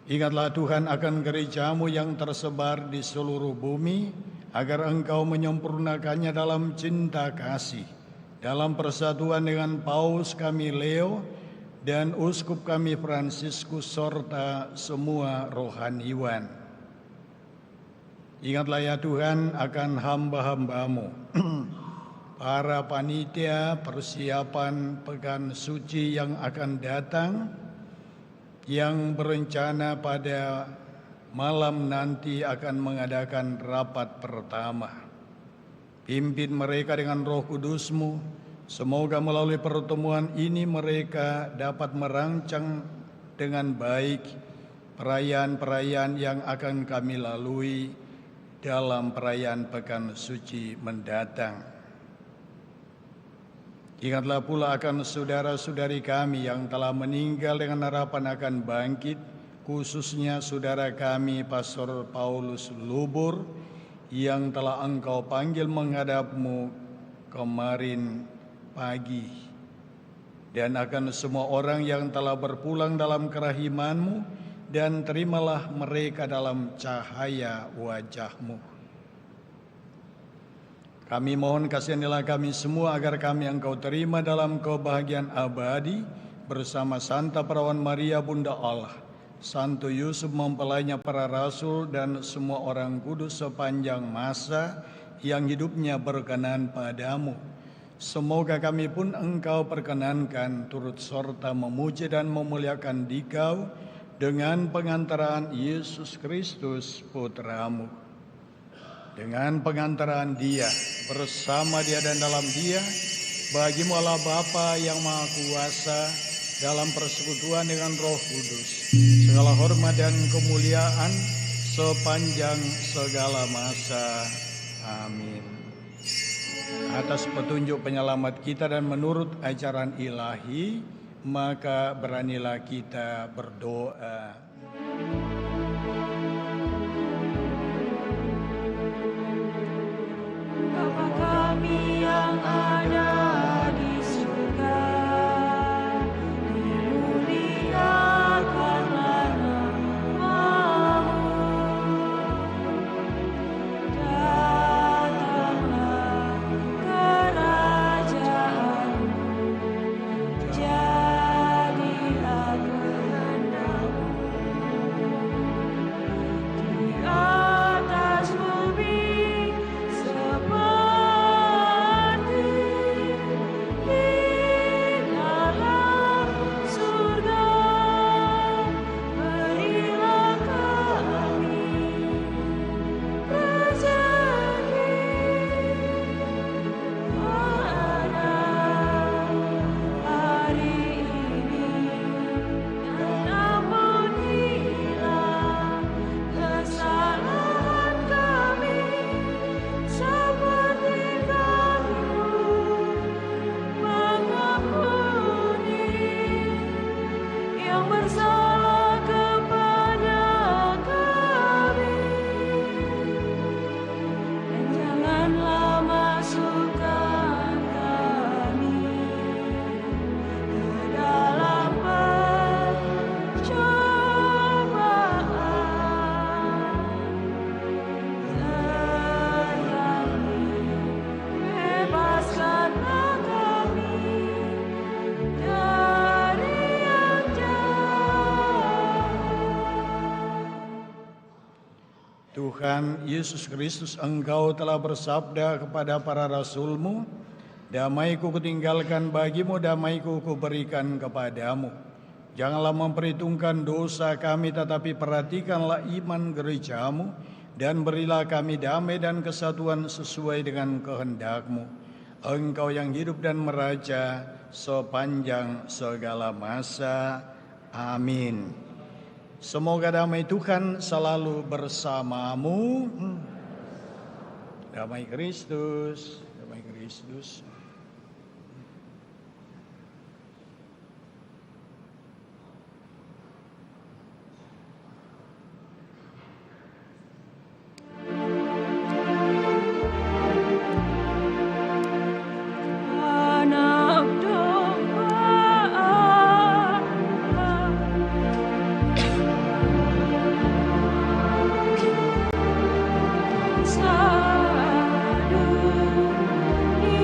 Ingatlah Tuhan akan gereja-Mu yang tersebar di seluruh bumi, agar Engkau menyempurnakannya dalam cinta kasih, dalam persatuan dengan Paus kami Leo dan Uskup kami Fransiskus serta semua rohaniwan. Ingatlah ya Tuhan akan hamba-hamba-Mu, para panitia persiapan pekan suci yang akan datang, yang berencana pada malam nanti akan mengadakan rapat pertama. Pimpin mereka dengan Roh Kudus-Mu, Semoga melalui pertemuan ini mereka dapat merancang dengan baik perayaan-perayaan yang akan kami lalui dalam perayaan Pekan Suci mendatang. Ingatlah pula akan saudara-saudari kami yang telah meninggal dengan harapan akan bangkit, khususnya saudara kami Pastor Paulus Lubur yang telah Engkau panggil menghadap-Mu kemarin pagi, dan akan semua orang yang telah berpulang dalam kerahiman-Mu, dan terimalah mereka dalam cahaya wajah-Mu. Kami mohon kasihanilah kami semua agar kami Engkau terima dalam kebahagiaan abadi bersama Santa Perawan Maria Bunda Allah, Santo Yusuf mempelainya para rasul, dan semua orang kudus sepanjang masa yang hidupnya berkenan padamu. Semoga kami pun Engkau perkenankan turut serta memuji dan memuliakan Dikau dengan pengantaran Yesus Kristus Putra-Mu. Dengan pengantaran Dia, bersama Dia dan dalam Dia, bagi-Mu Allah Bapa yang Maha Kuasa, dalam persekutuan dengan Roh Kudus, segala hormat dan kemuliaan sepanjang segala masa. Amin. Atas petunjuk penyelamat kita dan menurut ajaran ilahi, maka beranilah kita berdoa. Bapa kami yang ada di surga, dimuliakanlah nama-Mu. Datanglah kerajaan-Mu, jadilah kehendak-Mu di atas bumi seperti di dalam surga. Berilah kami rezeki pada hari ini, dan ampunilah kesalahan kami seperti kami mengampuni yang bersalah kepada kami, dan janganlah masukkan kami ke dalam pencobaan, tetapi bebaskanlah kami dari yang jahat. Tuhan Yesus Kristus, Engkau telah bersabda kepada para rasul-Mu, damai-Ku kutinggalkan bagi-Mu, damai-Ku kuberikan kepadamu. Janganlah memperhitungkan dosa kami, tetapi perhatikanlah iman gereja-Mu, dan berilah kami damai dan kesatuan sesuai dengan kehendak-Mu. Engkau yang hidup dan meraja sepanjang segala masa. Amin. Semoga damai Tuhan selalu bersamamu. Damai Kristus, damai Kristus. Anak domba Allah, sadu di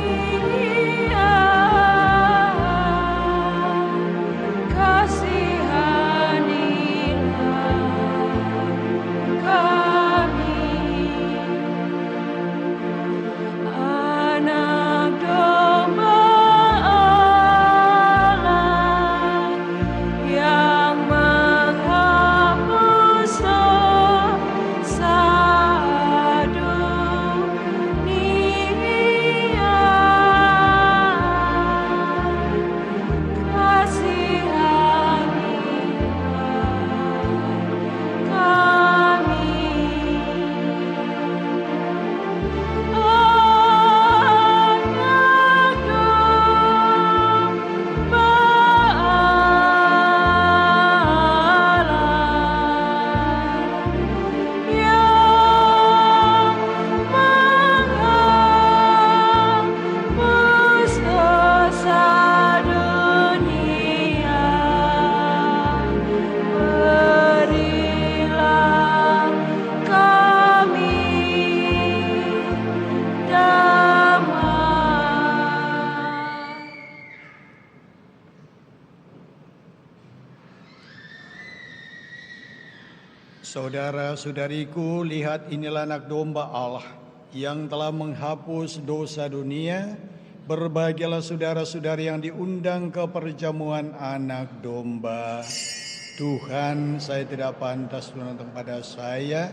Saudara-saudariku, lihat inilah anak domba Allah yang telah menghapus dosa dunia. Berbahagialah saudara-saudari yang diundang ke perjamuan anak domba. Tuhan, saya tidak pantas datang pada saya,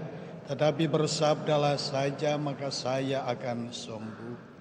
tetapi bersabdalah saja maka saya akan sembuh.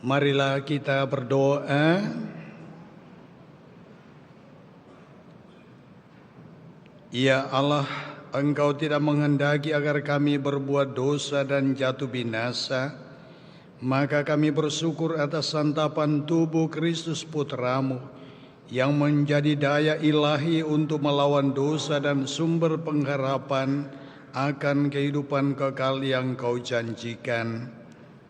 Marilah kita berdoa. Ya Allah, Engkau tidak menghendaki agar kami berbuat dosa dan jatuh binasa, maka kami bersyukur atas santapan tubuh Kristus Putramu yang menjadi daya ilahi untuk melawan dosa dan sumber pengharapan akan kehidupan kekal yang Kau janjikan.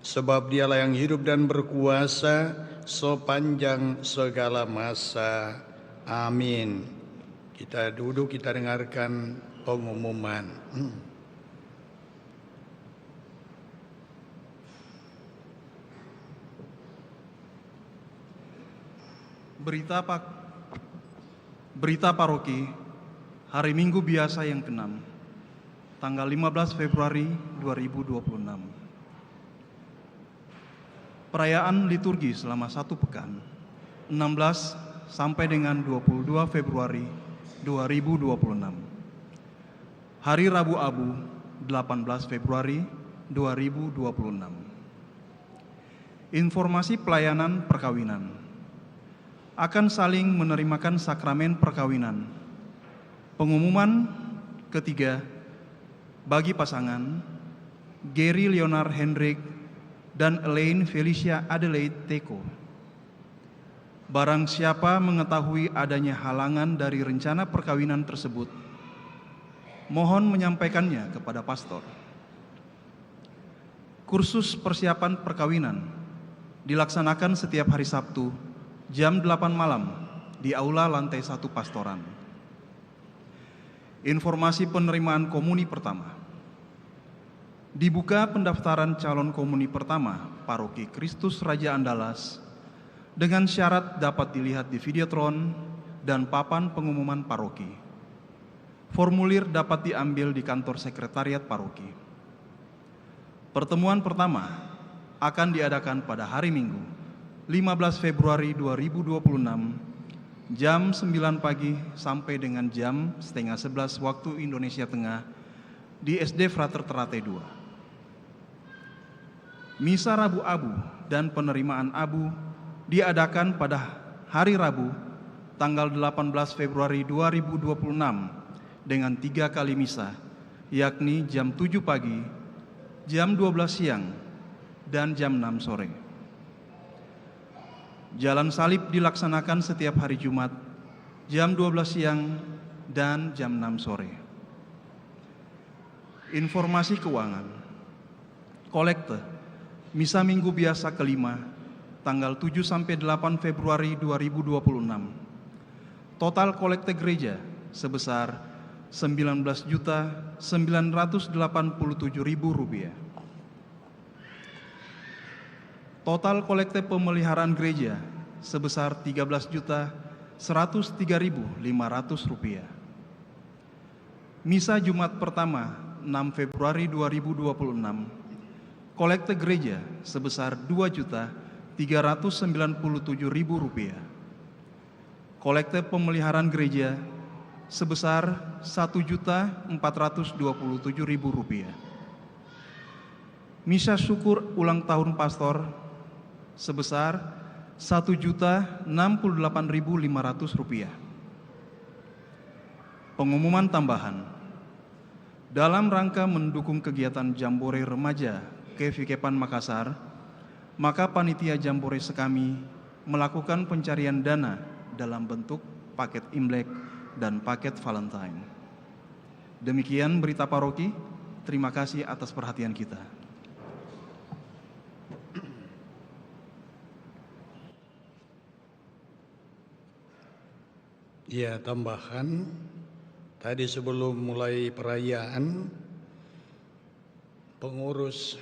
Sebab Dialah yang hidup dan berkuasa sepanjang segala masa. Amin. Kita duduk, kita dengarkan pengumuman. Berita paroki hari Minggu biasa yang ke-6, tanggal 15 Februari 2026. Perayaan liturgi selama 1 pekan, 16 sampai dengan 22 Februari 2026. Hari Rabu Abu, 18 Februari 2026. Informasi pelayanan perkawinan. Akan saling menerimakan sakramen perkawinan. Pengumuman ketiga bagi pasangan Gary Leonard Hendrik dan Elaine Felicia Adelaide Teko. Barang siapa mengetahui adanya halangan dari rencana perkawinan tersebut, mohon menyampaikannya kepada pastor. Kursus persiapan perkawinan dilaksanakan setiap hari Sabtu jam 8 malam di aula lantai 1 pastoran. Informasi penerimaan komuni pertama. Dibuka pendaftaran calon komuni pertama Paroki Kristus Raja Andalas dengan syarat dapat dilihat di Videotron dan papan pengumuman paroki. Formulir dapat diambil di kantor sekretariat paroki. Pertemuan pertama akan diadakan pada hari Minggu, 15 Februari 2026, jam 9 pagi sampai dengan jam 10:30 waktu Indonesia Tengah di SD Frater Terate 2. Misa Rabu Abu dan penerimaan Abu diadakan pada hari Rabu, tanggal 18 Februari 2026 dengan 3 kali misa, yakni jam 7 pagi, jam 12 siang, dan jam 6 sore. Jalan salib dilaksanakan setiap hari Jumat, jam 12 siang dan jam 6 sore. Informasi keuangan. Kolekte Misa Minggu Biasa kelima, tanggal 7 sampai 8 Februari 2026. Total kolekte gereja sebesar Rp19.987.000. Total kolekte pemeliharaan gereja sebesar Rp13.103.500. Misa Jumat pertama 6 Februari 2026. Kolekte gereja sebesar Rp2.397.000. Kolekte pemeliharaan gereja sebesar Rp1.427.000. Misa syukur ulang tahun pastor sebesar Rp1.068.500. Pengumuman tambahan. Dalam rangka mendukung kegiatan Jambore Remaja KVKPAN Makassar, maka panitia Jambore Sekami melakukan pencarian dana dalam bentuk paket Imlek dan paket Valentine. Demikian berita paroki. Terima kasih atas perhatian kita. Ya, tambahan tadi sebelum mulai perayaan, pengurus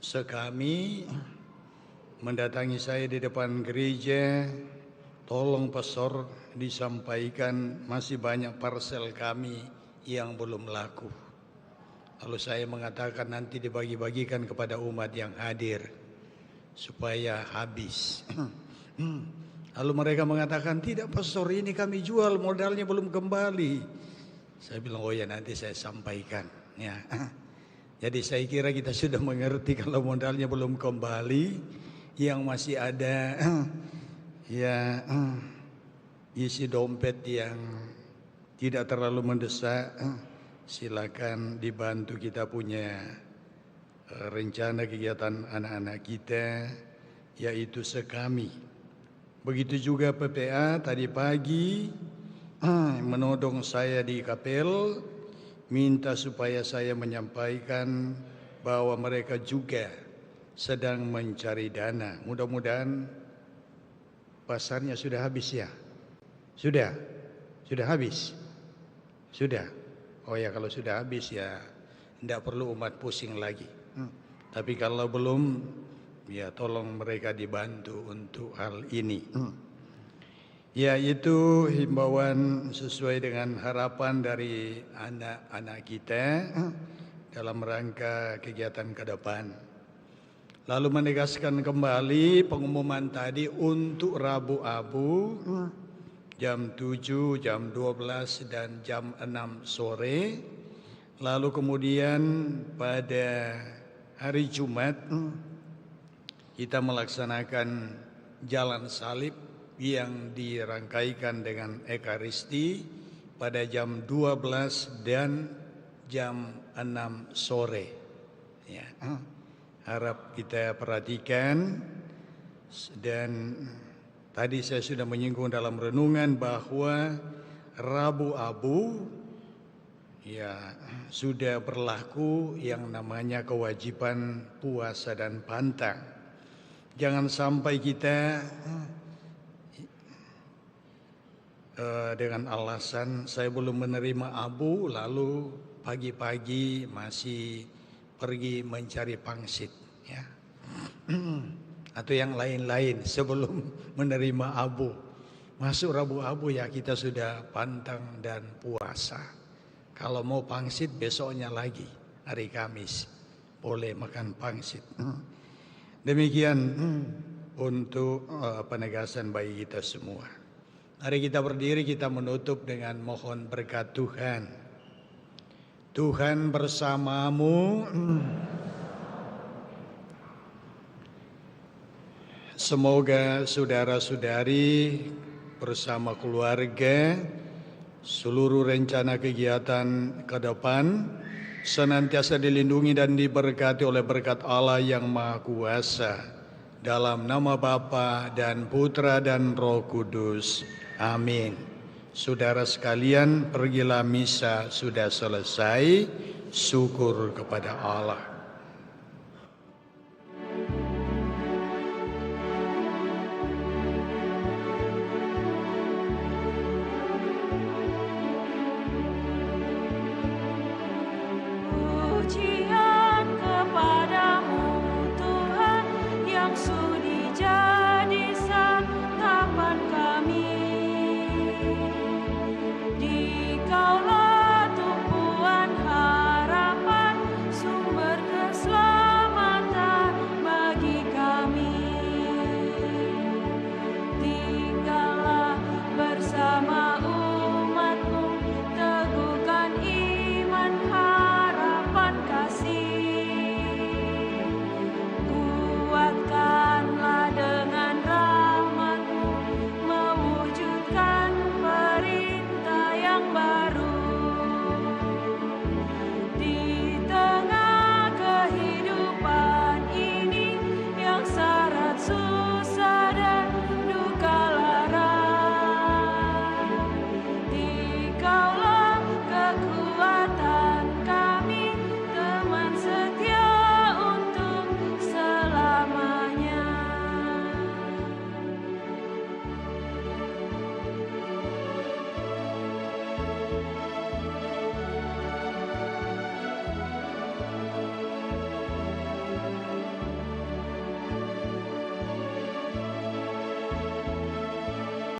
Sekami mendatangi saya di depan gereja, tolong pastor disampaikan masih banyak parsel kami yang belum laku. Lalu saya mengatakan nanti dibagi-bagikan kepada umat yang hadir supaya habis. Lalu mereka mengatakan, tidak pastor, ini kami jual, modalnya belum kembali. Saya bilang, oh ya nanti saya sampaikan. Ya, Jadi saya kira kita sudah mengerti kalau modalnya belum kembali, yang masih ada ya isi dompet yang tidak terlalu mendesak, silakan dibantu kita punya rencana kegiatan anak-anak kita, yaitu sekami. Begitu juga PPA tadi pagi menodong saya di kapel, minta supaya saya menyampaikan bahwa mereka juga sedang mencari dana. Mudah-mudahan pasarnya sudah habis ya. Sudah habis. Sudah. Oh ya, kalau sudah habis ya tidak perlu umat pusing lagi. Tapi kalau belum, ya tolong mereka dibantu untuk hal ini. Ya, itu himbauan sesuai dengan harapan dari anak-anak kita dalam rangka kegiatan ke depan. Lalu menegaskan kembali pengumuman tadi untuk Rabu Abu jam 7, jam 12 dan jam 6 sore. Lalu kemudian pada hari Jumat kita melaksanakan jalan salib yang dirangkaikan dengan Ekaristi pada jam 12 dan jam 6 sore. Ya, harap kita perhatikan. Dan tadi saya sudah menyinggung dalam renungan bahwa Rabu Abu ya sudah berlaku yang namanya kewajiban puasa dan pantang. Jangan sampai kita dengan alasan saya belum menerima abu lalu pagi-pagi masih pergi mencari pangsit ya. Atau yang lain-lain sebelum menerima abu. Masuk Rabu Abu ya kita sudah pantang dan puasa. Kalau mau pangsit besoknya lagi hari Kamis boleh makan pangsit. Demikian untuk penegasan bagi kita semua. Mari kita berdiri, kita menutup dengan mohon berkat Tuhan. Tuhan bersamamu. Semoga saudara-saudari bersama keluarga, seluruh rencana kegiatan ke depan senantiasa dilindungi dan diberkati oleh berkat Allah yang Maha Kuasa. Dalam nama Bapa dan Putra dan Roh Kudus. Amin. Saudara sekalian, pergilah misa sudah selesai. Syukur kepada Allah.